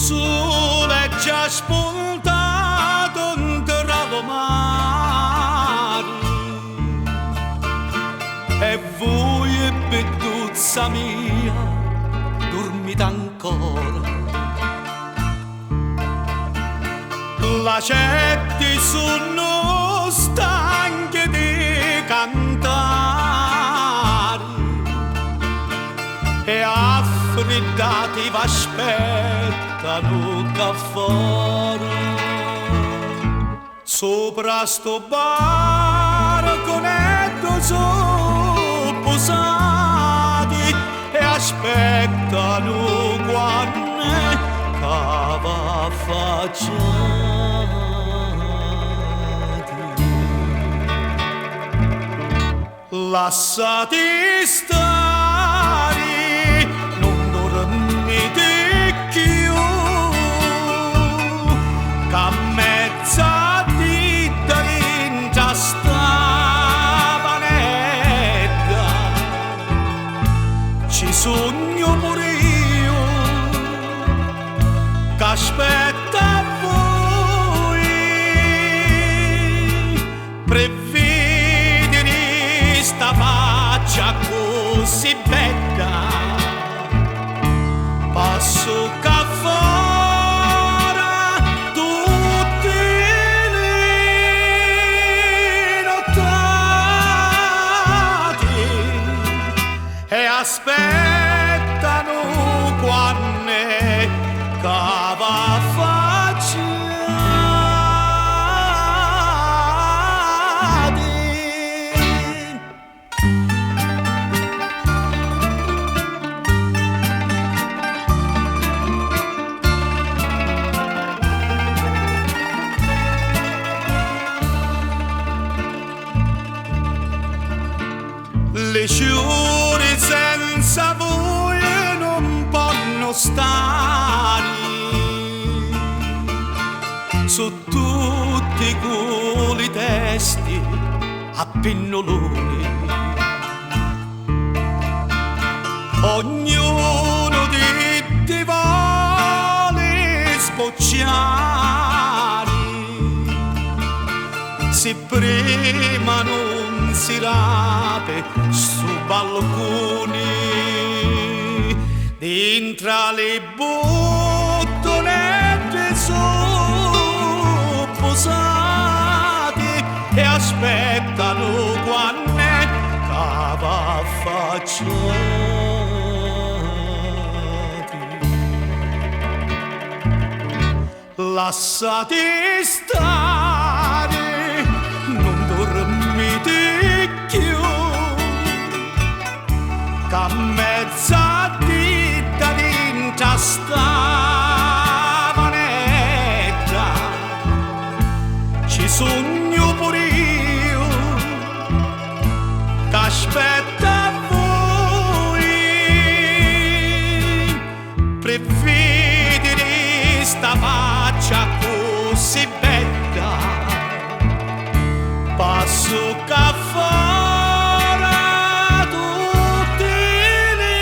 sole già spuntato tra lo mare e voi e bettuzza mia dormite ancora. La gente sono stanche di cantare e affrettati v'aspettano qua fuori. Sopra sto balconetto sono posati e aspettano quando va facciati. Lasciati stare, non dormite più, che a mezzadita in già sta vanetta ci sogno pure io che aspetta voi per vedere sta faccia così bella. Passo qua fuori tutte le nottate e aspettano quando cava facciati. Le giorni senza voi non possono stare, su tutti quei testi a pennoloni, ognuno di te vuole sbocciare, se prima non si rape su balconi, dentro le bottonette sono posate e aspettano quando cava facciati. Lasciati stare, non dormite più, che a mezzadita dentro sta vanetta ci sogno pure io che aspetta voi per vedere sta faccia così bella. Passo qua fuori tutte le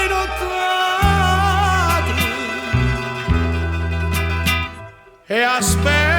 nottate e aspetto